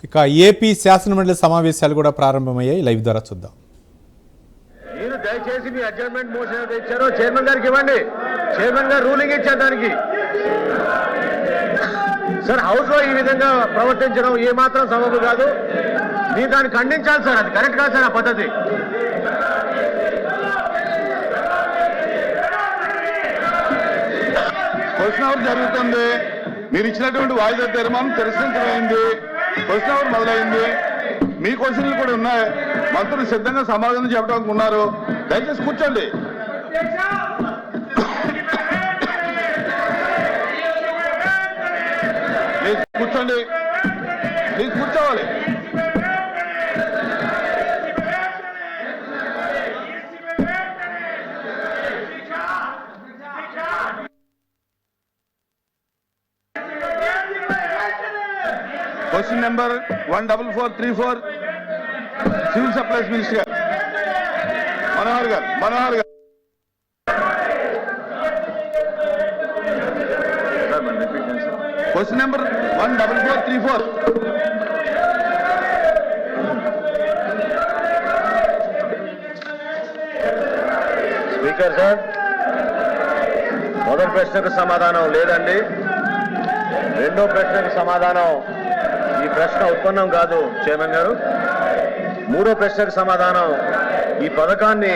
ఇక ఏపీ శాసనమండలి సమావేశాలు కూడా ప్రారంభమయ్యాయి. లైవ్ ద్వారా చూద్దాం. మీరు దయచేసి మీ అడ్జర్న్మెంట్ మోషన్ ఇచ్చారో చైర్మన్ గారికి ఇవ్వండి. చైర్మన్ గారు రూలింగ్ ఇచ్చారు దానికి. సార్ హౌస్ లో ఈ విధంగా ప్రవర్తించడం ఏమాత్రం సబబు కాదు. మీరు దాన్ని ఖండించాలి సార్. అది కరెక్ట్ కాదు సార్ ఆ పద్ధతి. క్వశ్చన్ అవర్ జరుగుతుంది. మీరు ఇచ్చినటువంటి వాయిదా తీర్మానం తిరస్కరించమైంది. క్వశ్చన్ అవర్ మొదలైంది. మీ క్వశ్చన్లు కూడా ఉన్నాయి. మంత్రులు సిద్ధంగా సమాధానం చెప్పడానికి ఉన్నారు. దయచేసి కూర్చోండి. ప్లీజ్ కూర్చోండి. ప్లీజ్ కూర్చోవాలి. Question number 14434 civil supplies minister గారు మనోహర్ గారు క్వశ్చన్ నెంబర్ 14434. స్పీకర్ సార్, మొదటి ప్రశ్నకు సమాధానం లేదండి. రెండో ప్రశ్నకు సమాధానం ఈ ప్రశ్న ఉత్పన్నం కాదు చైర్మన్ గారు. మూడో ప్రశ్నకు సమాధానం ఈ పథకాన్ని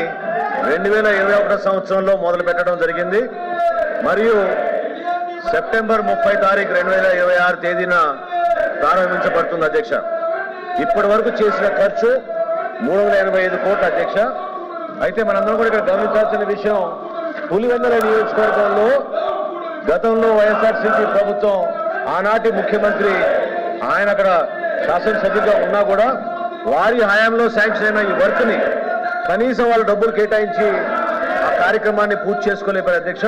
2021 సంవత్సరంలో మొదలు పెట్టడం జరిగింది మరియు సెప్టెంబర్ 30 తారీఖు 2026 తేదీన ప్రారంభించబడుతుంది అధ్యక్ష. ఇప్పటి వరకు చేసిన ఖర్చు 385 కోట్ల అధ్యక్ష. అయితే మనందరం కూడా ఇక్కడ గమనించాల్సిన విషయం, పులివెందుల నియోజకవర్గంలో గతంలో వైఎస్ఆర్సీపీ ప్రభుత్వం ఆనాటి ముఖ్యమంత్రి ఆయన అక్కడ శాసనసభ్యుగా ఉన్నా కూడా వారి హయాంలో శాంక్షన్ అయిన ఈ వర్క్ ని కనీసం వాళ్ళు డబ్బులు కేటాయించి ఆ కార్యక్రమాన్ని పూర్తి చేసుకోలేపారు అధ్యక్ష.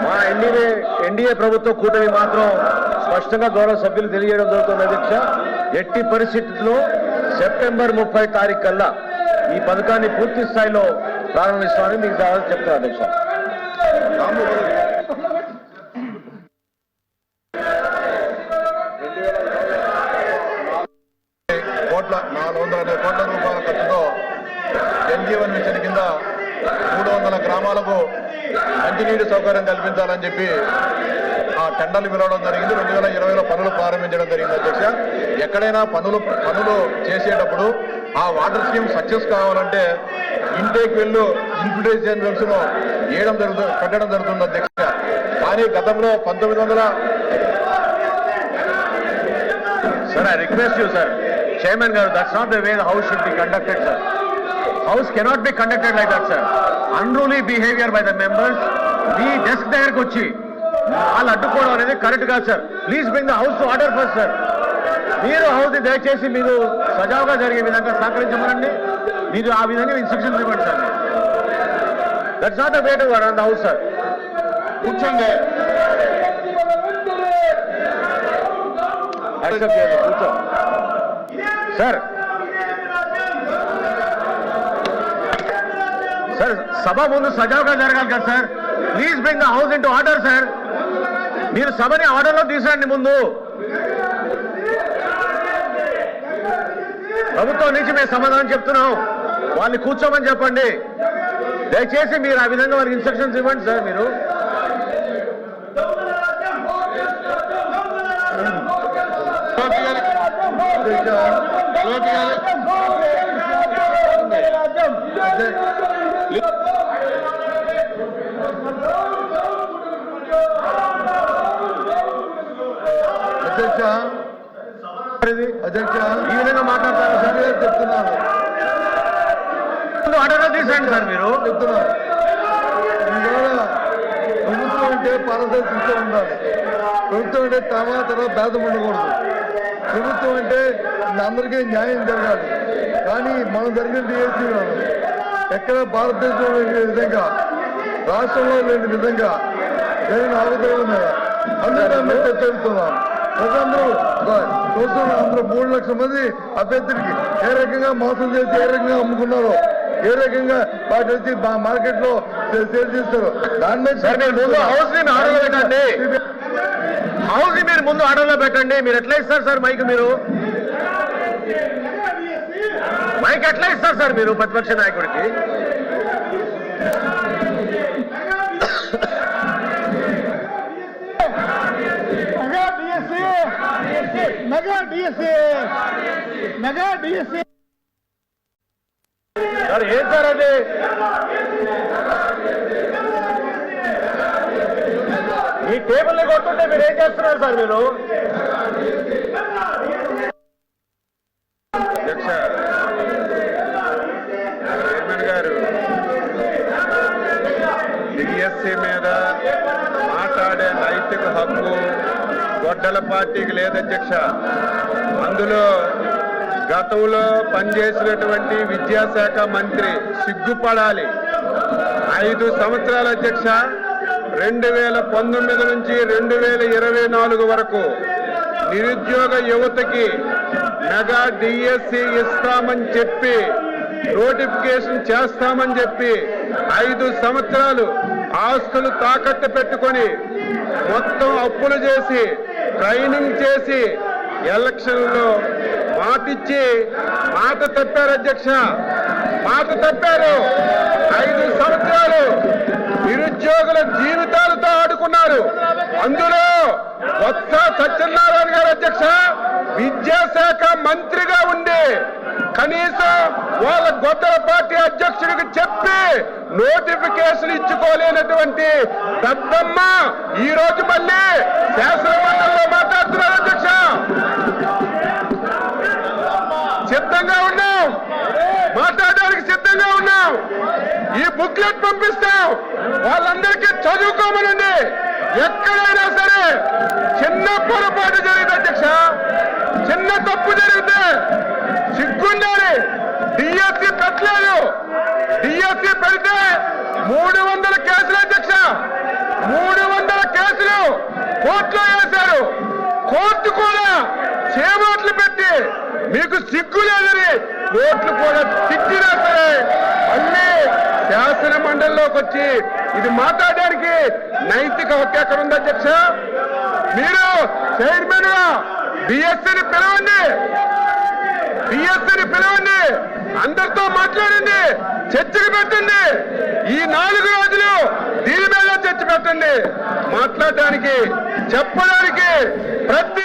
మా ఎన్డీఏ ప్రభుత్వ కూటమి మాత్రం స్పష్టంగా గౌరవ సభ్యులు తెలియజేయడం జరుగుతుంది అధ్యక్ష. ఎట్టి పరిస్థితుల్లో సెప్టెంబర్ 30 తారీఖు కల్లా ఈ పథకాన్ని పూర్తి స్థాయిలో ప్రారంభిస్తామని మీకు దాదాపు చెప్తాను అధ్యక్ష. కోట్ల 420 కోట్ల రూపాయల ఖర్చుతో జలజీవన్ మిషన్ కింద 300 గ్రామాలకు మంచినీటి సౌకర్యం కల్పించాలని చెప్పి ఆ టెండర్లు పిలవడం జరిగింది. 2020లో పనులు ప్రారంభించడం జరిగింది అధ్యక్ష. ఎక్కడైనా పనులు చేసేటప్పుడు ఆ వాటర్ స్కీమ్ సక్సెస్ కావాలంటే ఇంటేక్ వెళ్ళు ఇన్ఫిల్ట్రేషన్ వెల్స్ ను పెట్టడం జరుగుతుంది అధ్యక్ష. కానీ గతంలో 1900 Sir, I request you, sir. Chairman Garu, that's not the way the house should be conducted, sir. House cannot be conducted like that, sir. Unruly behavior by the members. Me desk దగ్గరకు వచ్చి వాళ్ళు అడ్డుకోవడం అనేది correct కాదు sir. Please bring the house to order first sir. మీరు house దయచేసి మీరు సజావుగా జరిగే విధంగా సహకరించమనండి. మీరు ఆ విధంగా ఇన్స్ట్రక్షన్స్ ఇవ్వండి sir. That's not the way to run the house sir. కూర్చోండి. యాక్సెప్ట్ చేయండి, కూర్చో సార్. సార్ సభ ముందు సజావుగా జరగాలి కదా sir. Please bring the house in to order sir. మీరు సభని ఆర్డర్లో తీసుకురండి. ముందు ప్రభుత్వం నుంచి మేము సమాధానం చెప్తున్నాం. వాళ్ళని కూర్చోమని చెప్పండి. దయచేసి మీరు ఆ విధంగా వారికి ఇన్స్ట్రక్షన్స్ ఇవ్వండి సార్. మీరు అధ్యక్ష ఈ విధంగా మాట్లాడతారా సార్? చెప్తున్నాను. ఆర్డర్ తీసేయండి సార్. మీరు చెప్తున్నాను. ఇవాళ ప్రభుత్వం అంటే పారదర్శకంగా ఉండాలి. ప్రభుత్వం అంటే తర్వాత భేదం ఉండకూడదు. ప్రభుత్వం అంటే అందరికీ న్యాయం జరగాలి. కానీ మనం జరిగినట్టు చేస్తున్నాం. ఎక్కడ భారతదేశంలో లేని విధంగా, రాష్ట్రంలో లేని విధంగా జరిగిన అవతరణ మీద అందరూ చర్చిస్తున్నాం. ప్రజలందరూ చూస్తున్నారు. అందరూ 3 లక్షల మంది అభ్యర్థులకి ఏ రకంగా మోసం చేసి ఏ రకంగా అమ్ముకున్నారో, ఏ రకంగా వాటి వచ్చి మార్కెట్ లో సేల్ చేస్తారు. దాని మీద హౌస్ మీరు ముందు ఆర్డర్లో పెట్టండి. మీరు ఎట్లా ఇస్తారు సార్ మైక్? మీరు మైక్ ఎట్లా ఇస్తారు సార్ మీరు ప్రతిపక్ష నాయకుడికి? సార్ ఏం సార్ అది? ఈ టేబుల్ ని కొడుతుంటే మీరు ఏం చేస్తున్నారు సార్ మీరు? అధ్యక్ష, చైర్మన్ గారు డిఎస్సి మీద మాట్లాడే నైతిక హక్కు గొడ్డల పార్టీకి లేదు అధ్యక్ష. అందులో గతంలో పనిచేసినటువంటి విద్యాశాఖ మంత్రి సిగ్గుపడాలి. 5 సంవత్సరాల అధ్యక్ష, 2019 నుంచి 2024 వరకు నిరుద్యోగ యువతకి మెగా డిఎస్సి ఇస్తామని చెప్పి నోటిఫికేషన్ చేస్తామని చెప్పి 5 సంవత్సరాలు ఆస్తులు తాకట్టు పెట్టుకొని మొత్తం అప్పులు చేసి ట్రైనింగ్ చేసి ఎలక్షన్లో మాటిచ్చి మాట తప్పారు అధ్యక్ష. మాట తప్పారు. 5 సంవత్సరాలు నిరుద్యోగుల జీవితాలతో ఆడుకున్నారు. అందులో బొత్స సత్యనారాయణ గారు అధ్యక్ష విద్యాశాఖ మంత్రిగా ఉండి కనీసం వాళ్ళ గొడ్డల పార్టీ అధ్యక్షుడికి చెప్పి నోటిఫికేషన్ ఇచ్చుకోలేనటువంటి దద్దమ్మ ఈ రోజు మళ్ళీ శాసనమండలిలో మాట్లాడుతున్నారు అధ్యక్ష. సిద్ధంగా ఉన్నాం, మాట్లాడడానికి సిద్ధంగా ఉన్నాం. ఈ బుక్లెట్ పంపిస్తాం, వాళ్ళందరికీ చదువుకోమనండి. ఎక్కడైనా సరే చిన్న పొరపాటు జరిగింది అధ్యక్ష, చిన్న తప్పు జరిగితే సిగ్గుండాలి. డిఎస్సి పెట్టలేదు. డిఎస్సి పెడితే 300 కేసులు అధ్యక్ష, 300 కేసులు కోర్టులో వేశారు. కోర్టు కూడా చేమాట్లు పెట్టి మీకు సిగ్గు లేదని కోర్టులు కూడా తిట్టినా సరే మళ్ళీ శాసన మండలిలోకి వచ్చి ఇది మాట్లాడడానికి నైతిక హక్కు ఎక్కడ ఉంది అధ్యక్ష? మీరు చైర్మన్ గా డిఎస్సిని పిలవండి, డిఎస్సిని పిలవండి, అందరితో మాట్లాడండి, చర్చకు పెట్టండి. ఈ 4 రోజులు దీని మీద చర్చ పెట్టండి. మాట్లాడడానికి చెప్పడానికి ప్రతి